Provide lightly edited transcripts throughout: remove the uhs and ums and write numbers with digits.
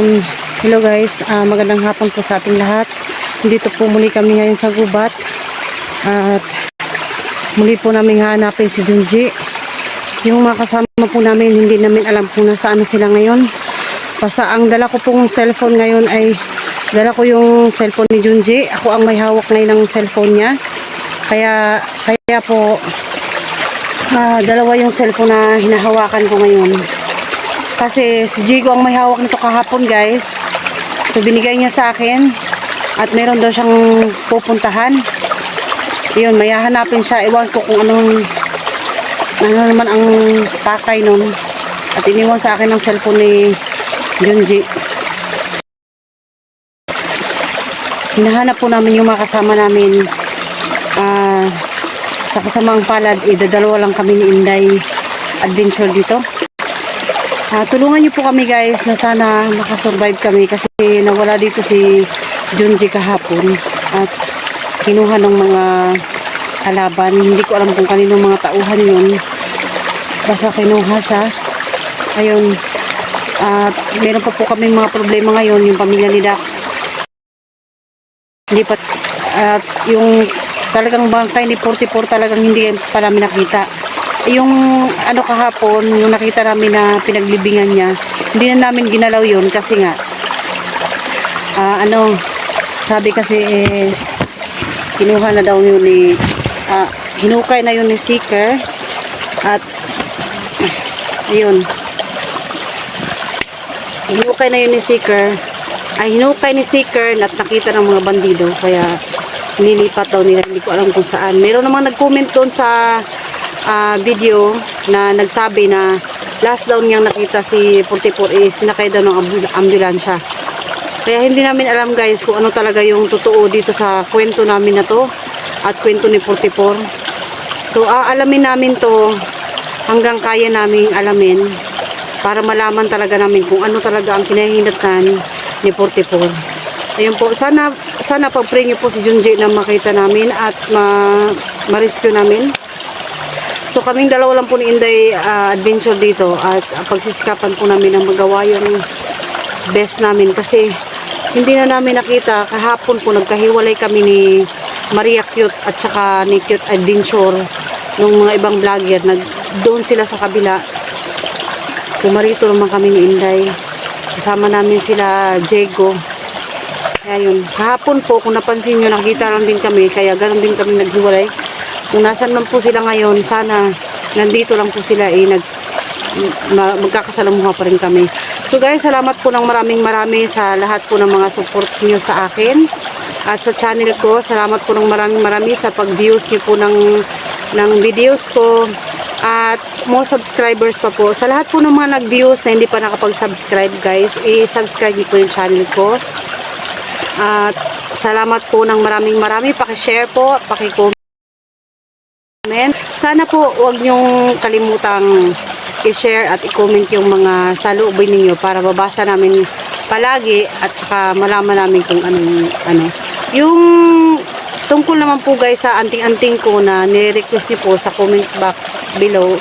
Hello guys, magandang hapon po sa ating lahat. Dito po muli kami ngayon sa gubat. At muli po namin hahanapin si Junji. Yung mga kasama po namin, hindi namin alam kung nasaan na sila ngayon. Basta ang dala ko pong cellphone ngayon ay dala ko yung cellphone ni Junji. Ako ang may hawak ngayon ng cellphone niya. Kaya po dalawa yung cellphone na hinahawakan ko ngayon. Kasi si Jigo ang may hawak nito kahapon guys. So binigay niya sa akin. At meron daw siyang pupuntahan. Yun, may hahanapin siya. Iwan ko kung ano naman ang pakay nun. At iniwan sa akin ng cellphone ni Junji. Hinahanap po namin yung mga kasama namin. Sa kasamaang palad, dadalawa lang kami ni Inday Adventure dito. Tulungan niyo po kami guys na sana makasurvive kami kasi nawala dito si Junji kahapon at kinuha ng mga kalaban. Hindi ko alam kung kanino mga tauhan yun. Basta kinuha siya. Ayun. At meron pa po kami mga problema ngayon, yung pamilya ni Dax. Hindi pa, at yung talagang bangkay ni 44 talagang hindi pa namin nakita. Yung ano kahapon, yung nakita namin na pinaglibingan niya, hindi na namin ginalaw yun kasi nga sabi kasi kinuha na daw yun ni hinukay na yun ni Seeker at ayun, hinukay na yun ni Seeker hinukay ni Seeker at nakita ng mga bandido kaya nilipat daw nila, hindi ko alam kung saan. Meron namang nag-comment doon sa video na nagsabi na last daw niyang nakita si 44 is sinakay daw ng ambulansya. Kaya hindi namin alam guys kung ano talaga yung totoo dito sa kwento namin na to at kwento ni 44. So aalamin namin to hanggang kaya naming alamin para malaman talaga namin kung ano talaga ang kinahinatnan ni 44. Ayun po, sana pag-pray niyo po si Junji na makita namin at ma-rescue namin. So kaming dalawa lang po ni Inday Adventure dito at pagsisikapan po namin ang magawa yung best namin kasi hindi na namin nakita. Kahapon po nagkahiwalay kami ni Maria Cute at saka ni Cute Adventure nung mga ibang vlogger. Doon sila sa kabila. Pumarito naman kami ni Inday. Kasama namin sila Diego. Kaya yun, kahapon po kung napansin nyo nakita lang din kami kaya ganoon din kami naghiwalay. Kung nasan man po sila ngayon, sana nandito lang po sila magkakasalamuha pa rin kami. So guys, salamat po ng marami sa lahat po ng mga support niyo sa akin at sa channel ko. Salamat po ng marami sa pag-views niyo po ng videos ko at more subscribers pa po. Sa lahat po ng mga nag-views na hindi pa nakapag-subscribe guys, i-subscribe niyo po yung channel ko. At salamat po ng marami. Paki-share po, paki-comment. Sana po huwag niyong kalimutang i-share at i-comment yung mga saloobin ninyo para babasa namin palagi at saka malaman namin kung ano. Yung tungkol naman po guys sa anting-anting ko na nire-request niyo po sa comment box below,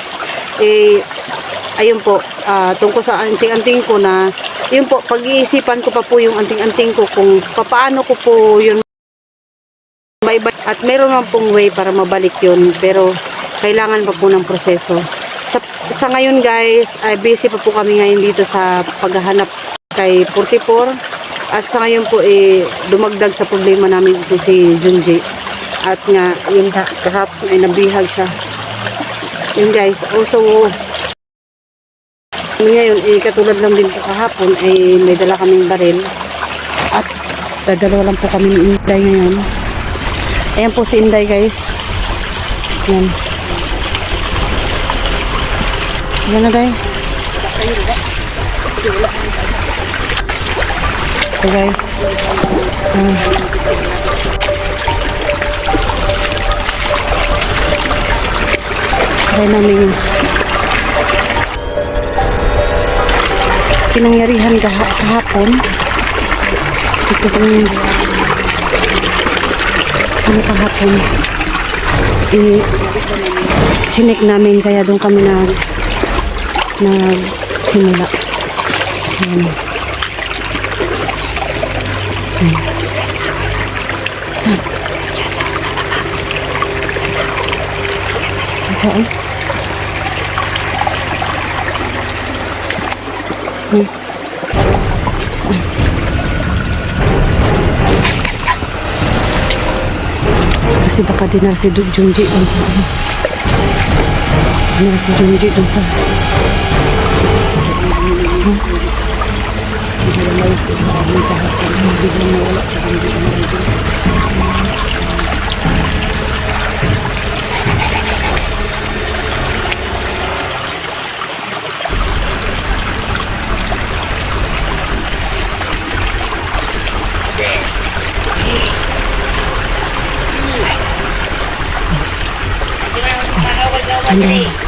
ayun po, tungkol sa anting-anting ko na yun po, pag-iisipan ko pa po yung anting-anting ko kung paano ko po yun at meron naman pong way para mabalik yun pero kailangan pa po ng proseso. Sa ngayon guys, busy pa po kami ngayon dito sa paghahanap kay 44 at sa ngayon po dumagdag sa problema namin ito si Junji at nga yung kahapon ay nabihag siya. Yun guys, also ngayon, katulad lang din po kahapon, may dala kaming baril. At dadalawa lang po kami ni Inday ngayon. Ayan po si Inday guys. Ayan. Ayan na Day. So guys. Try namin pinangyarihan kahapon. Ito pong kahapon sinik namin kaya doon kami nagsimula. Saan? Ito eh. Kasi baka dinar si Junji dun sa ano. Dinar si Junji dun sa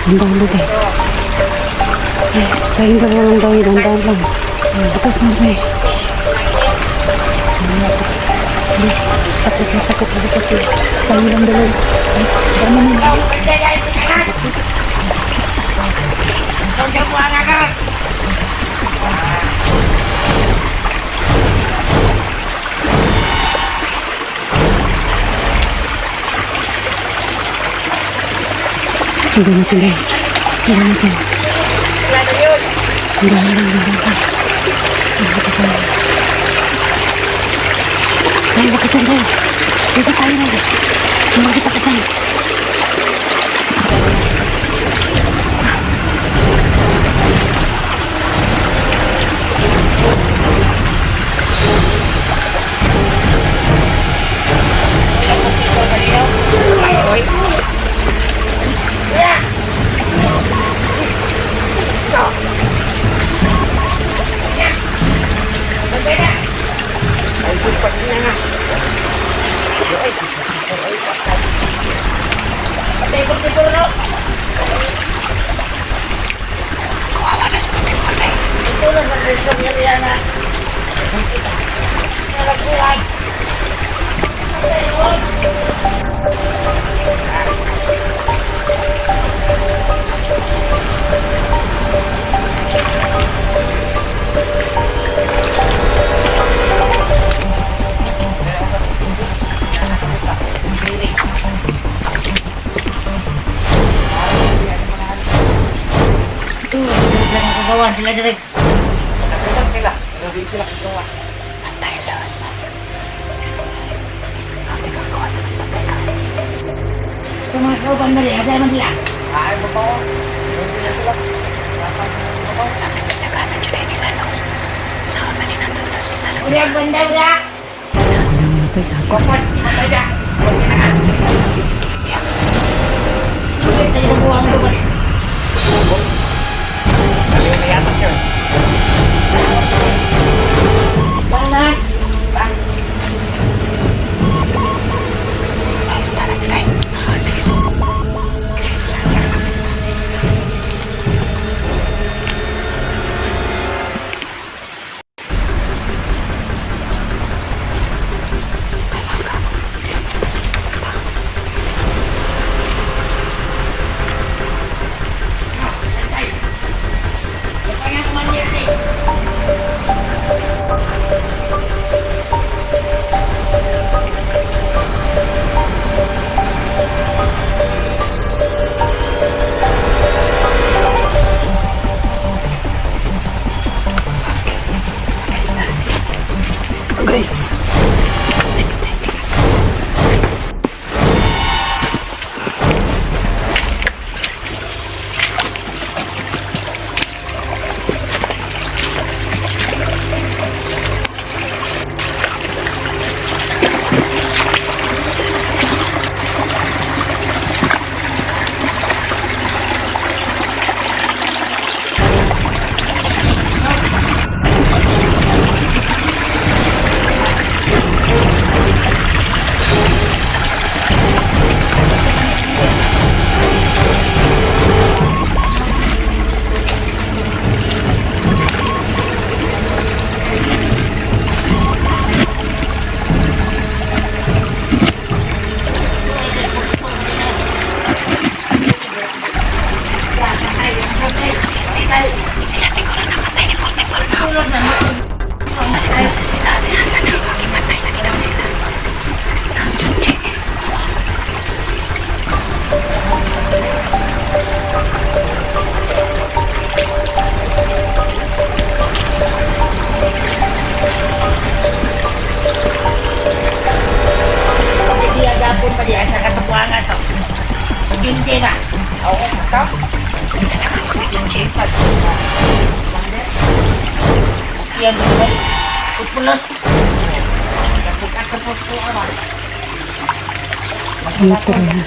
Handang lagi. Kain ka lang daw, handang lang. Bukas mo tayo. Please, takot ako kasi kain lang daw. Dami mo. Hindi natin dahil. Hindi natin. Hindi natin. Dahil bakit yan dahil? Dito tayo na. Hindi kita kasama. Sila direk. Sila. Patay los. Kami kagawa sa patay ka. Kumakaw na rin. Ada naman sila. Ay, mo po. Nagkakanan dyan ay nila los. Sa kami ni nandun na sila. Udah benda udah. Kokot, matay na. Kita jadi buang tu balik. Aliw na yatak yun. Mana? Sila siguro namatay ni Porte Porno. Sila sinasadyo. Imatay Ipat. Yan, pupulas. Kapag-kapag po ako. Dito na.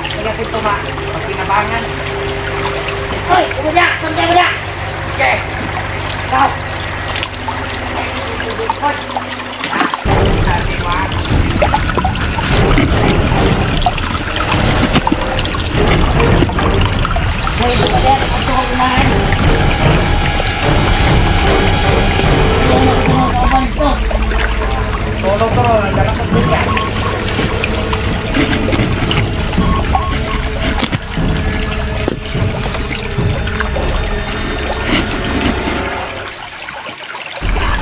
Kaya po ito ba? Pag pinabangan. Hoy, umuja! Sandali mo na! Okay. Stop. Sabi mo ah. Hoy, bumadaya na ang tuhong unahan. Yan ang tuhong kauban ko. Tulog ko. Dalang ko po yan.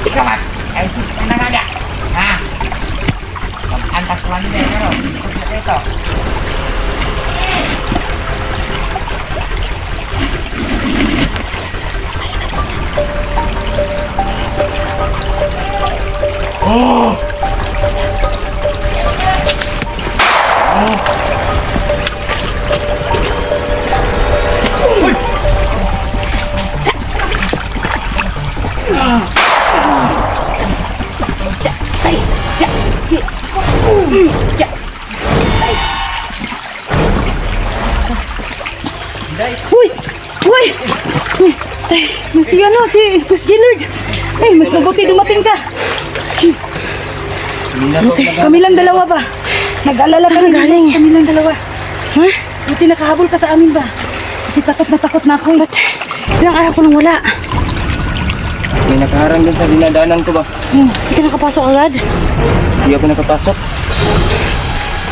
Ikaw man. Ay, ano nga niya? Ha? Antas ko lang din. Ano? Ito. Oh! Uy! Uy! Uy! Tay, mas si ano, si Miss Gillard. Ay, mas mabuti dumating ka. Buti, kami lang dalawa ba? Nag-alala kami galing. Kami lang dalawa. Ha? Buti nakahabol ka sa amin ba? Kasi takot na ako. Ba't ilang araw ko nang wala? May nakaharang dun sa dinadaanan ko ba? Hindi ka nakapasok agad? Hindi ako nakapasok.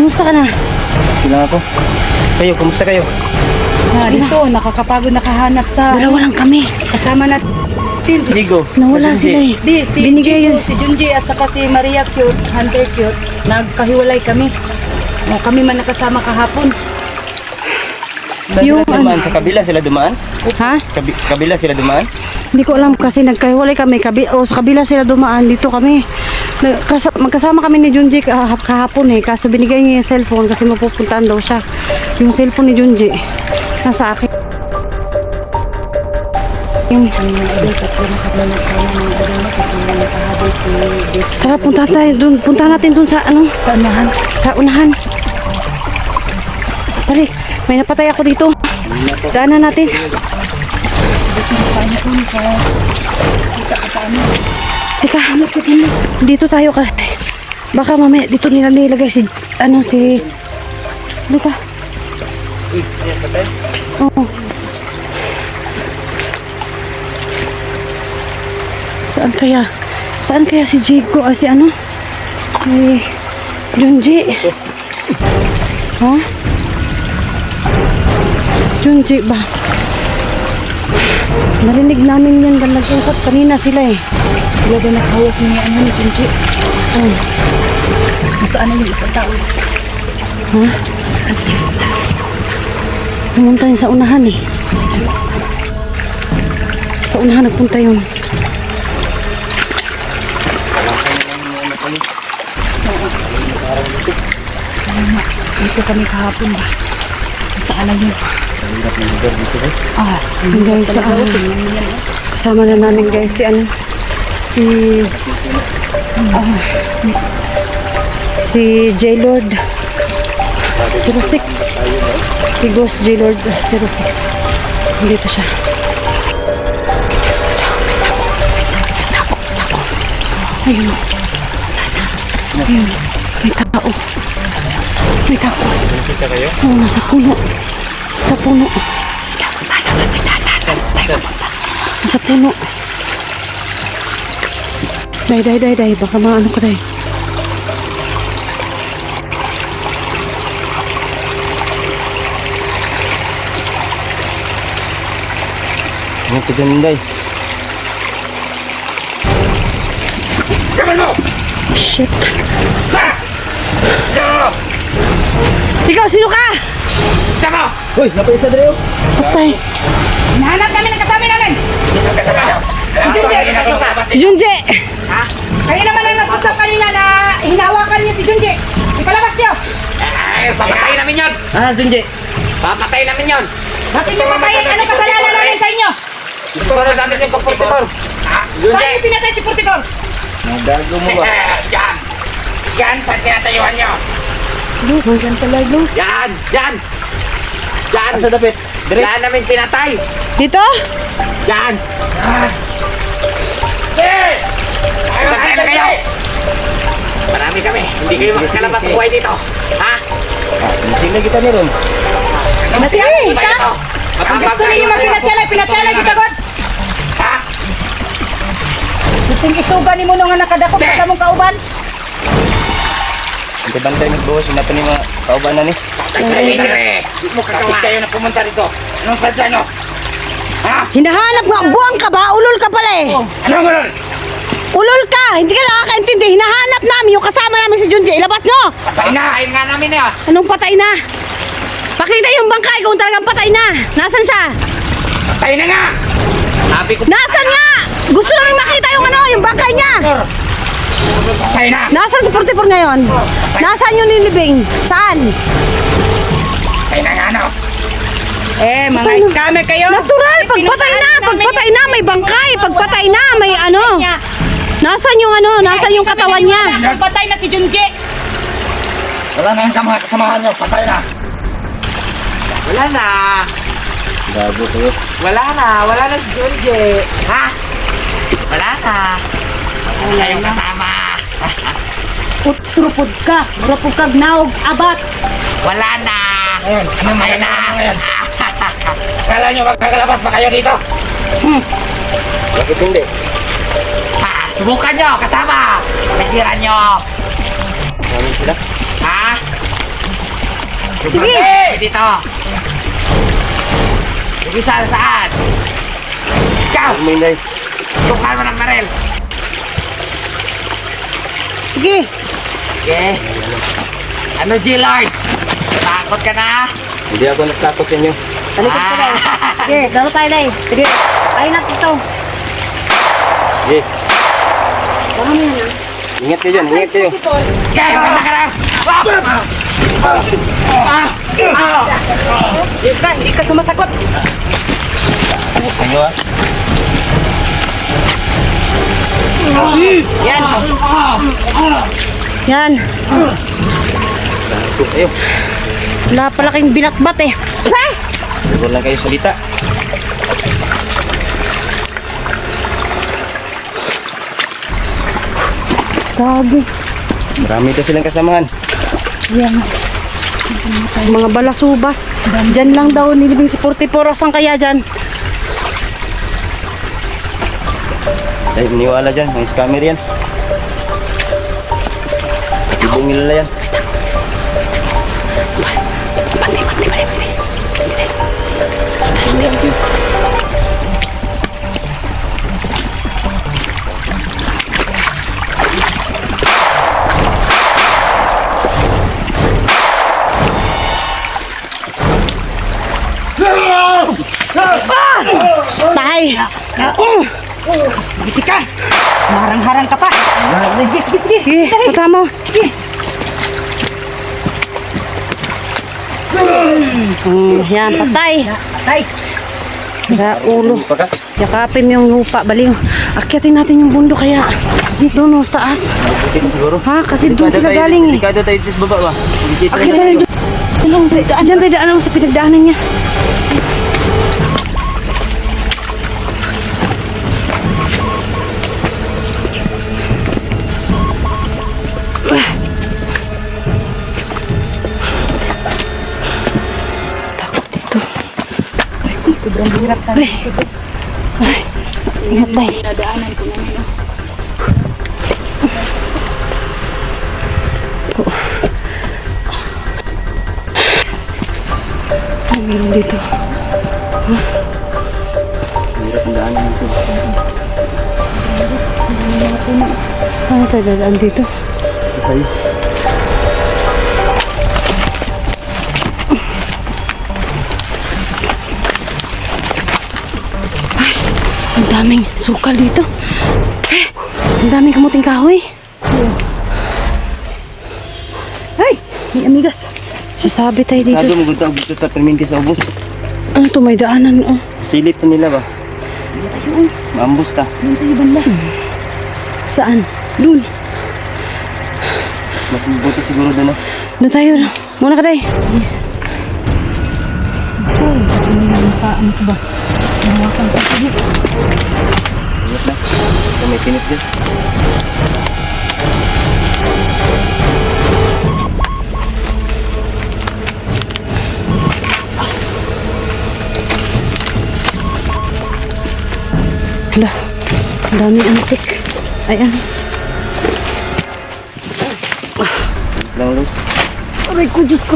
Kumusta ka na? Sila ako. Kayo, kumusta kayo? Dito, nakakapagod nakahanap sa... Dalawa lang kami. Kasama natin. Ligo. Nawala Kasi sila eh. Di, si binigay yun. Si Junji at saka si Maria Cute, Hunter Cute, nagkahiwalay kami. O, kami man nakasama kahapon. Saan Yung sila dumaan? Sa kabila sila dumaan? Ha? Sa kabila sila dumaan? Hindi ko alam kasi nagkahiwalay kami. Sa kabila sila dumaan. Dito kami. Magkasama kami ni Junji kahapon eh. Kaso binigay niya yung cellphone kasi mapupuntahan daw siya. Yung cellphone ni Junji nasa akin. Tara, punta tayo dun. Punta natin dun sa ano? Sa unahan. Sa unahan. Tari, may napatay ako dito. Daanan natin. Teka, dito tayo kasi. Baka mamaya dito nila nilagay si, Dito. Oo. Saan kaya si Jigo? Si ano? Junji. Ha? Junji ba? Narinig namin yan ba nag-usap kanina sila eh. Sila ba nakahawak niya ni Junji? Oh. Saan na yung isang tao? Ha? Pumunta yun sa unahan eh. Sa unahan nagpunta yun. Dito kami kahapon ba? Saan na yun? Guys, kasama na namin guys si J-Lord 06. Si Ghost J-Lord 06. Dito siya. Ayun. Sana. Ayun. May tao. May tao. Nakita kayo? Oo, nasa puno. Sa puno. Sa puno. Day. Baka maano ka, day. Ano ito dyan, Day? Shit. Ikaw, sino ka? Sama! Uy, napaisa dali oh! Patay. Hinahanap namin ang kasama namin! Si Junji. Kayo naman ang nag-usap kanina na hinawakan niyo si Junji. Ipalabas niyo! Ay, Papatayin namin yun! Junji. Papatayin namin yun! Bakit niyo matayin? Ano kasalanan namin sa inyo? Gusto ko na namin yung pag-44. Saan niyo pinatay si Portikor? Nagago mo ba? Yan! Yan sa tinatayuan nyo! Luz, yan pala, Luz. Yan! Yan! Yan! Asa dapit? Dire. Yan namin pinatay! Dito? Yan! Pagkain na kayo! Marami kami. Hindi kayo makakalabas buhay dito. Ha? Sila kita ni ron. Pinatay Ba ka? ito? Ang gusto ninyo pinatyan kita God. Ha? Gusto isugan ni mo nung nakadakop sa mong kauban. Hindi bantay nagbuhos. Sinato ni mga kaubanan ni. Hindi mo kakawin kayo na pumunta rito. Anong sadya nyo? Ha? Hinahanap nga, buwang ka ba? Ulol ka pala eh. Anong gano'n? Ulol ka! Hindi ka nakakaintindi. Hinahanap namin yung kasama namin si Junji. Ilabas nyo! Patay na! Ayun nga namin eh. Anong patay na? Pakita yung bangkay kung talagang patay na. Nasaan siya? Patay na nga! Sabi ko Nasaan nga? Gusto namin makita yung ano, yung bangkay niya. patay na! Nasaan si 44 ngayon? Nasaan yung nilibing? Saan? Patay na nga no? Mga scammer kayo. Natural! Pagpatay na, may bangkay. Pagpatay na, may ano. Nasaan yung ano? Nasaan yung katawan niya? Patay na si Junji. Wala na yung kasamahan nyo. Patay na! Wala na! Gago kayo. Wala na si Junji. Ha? Wala na. Wala yung kasama. Utrupod ka. Urupod ka naog abat. Wala na. Ano may na? Kala nyo magkakalabas pa kayo dito? Bakit hindi? Ha? Subukan nyo, kasama! Nasiran nyo! Kami sila. Ha? Sige! Dito! Sige, saan? Ikaw! Minday. Subukan mo ng baril! Sige. Sige! Ano, G-Lord? Takot ka na? Hindi ako natakot sa inyo. Talikod ka na. Sige, laro tayo na. Sige. Ayun na ito. Sige. Baka mo yan Ingat kayo dyan. Ingat kayo. Sige! Maganda ka na! Hindi ka sumasagot. Kayo ah. Yan. Gago kayo. Wala pala kayong binatbat eh. Siguro lang kayo salita. Gago. Marami daw silang kasamahan. Yan. Mga balasubas. Diyan lang daw nilibing si 44. Saan kaya dyan? Ay, iniwala dyan. May scammer yan. Ibong nila yan. Tahay. Bisi ka. Marang-harang ka pa. Sige. Sige, punta mo. Yan, patay. Patay. Sira ulo. Pagka. Yakapin yung lupa, baliw. Akyatin natin yung bundok kaya. Doon, sa taas. Putin siguro. Ha? Kasi doon sila galing eh. Delikado tayo sa baba ba? Hindi Akit tayo dyan. Diyan tayo daan sa pinagdaanan niya. Takot dito. Sobrang hirap na. Ay, ingat tayo. Dadaanan ko na nila. Ay, meron dito. Hirap ang daanan nito. Ano tayo dadaan dito? Okay. Ang daming sukal dito. Ang daming kamuting kahoy. Ay, may amigas. Sasabi tayo dito. Kado mo gunta dito sa perminti sa ubos. Ano to, may daanan, oh. Silip to nila ba? Maambos ta. Doon tayo banda. Saan? Doon. Mas mabuti siguro doon na. Doon tayo. Muna ka, day. So, hindi na ano ko ba? Nawakan ko. Sige. Ingat na. Ito may pinit dyan. Hala, ang dami antik. Ay, ano? Lang Luz. Aray ko, Diyos ko.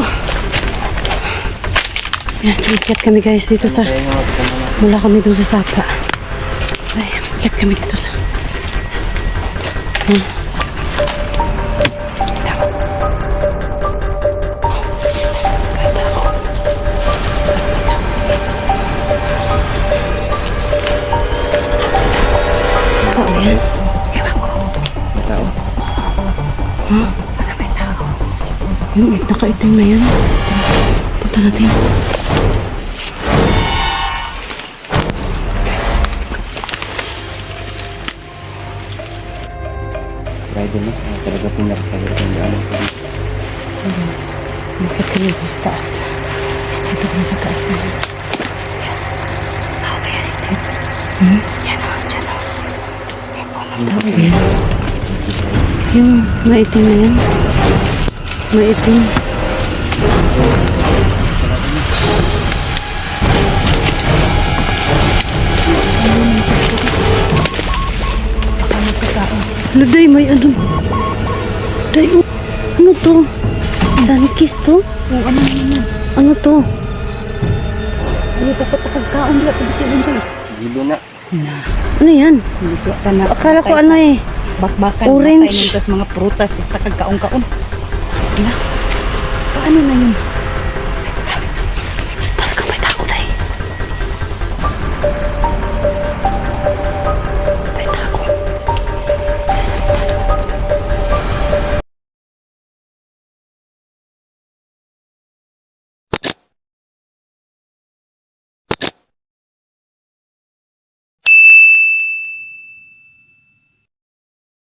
Yan, umakyat kami guys dito sa... Kaya nga magkama na. Mula kami doon sa sapa. Ay, umakyat kami dito sa... Tao yan. Ewan ko. Tao. Maraming tao. Yung nakaitim na yan. Punta natin. Kaya doon na. Talaga pinakahirap ang daanan ko dito. Umakyat kami dito sa taas. Dito kami sa taas. Yan. Tao ba yan? Yan o, dyan o. Tao ba yan? Yung maitim na yan. Maitim. Ano, day, may ano? Day, oh, ano to? Sanikis to? Oh, ano naman? Ano to? Ano takot na pagkaon dito? Pagkasilin ko. Gilo na. Ano yan? Biliswa ka na. Akala ko ano eh. Bakbakan. Orange. Bakay nito sa mga prutas. Takag kaon-kaon. Wala. Paano na yun?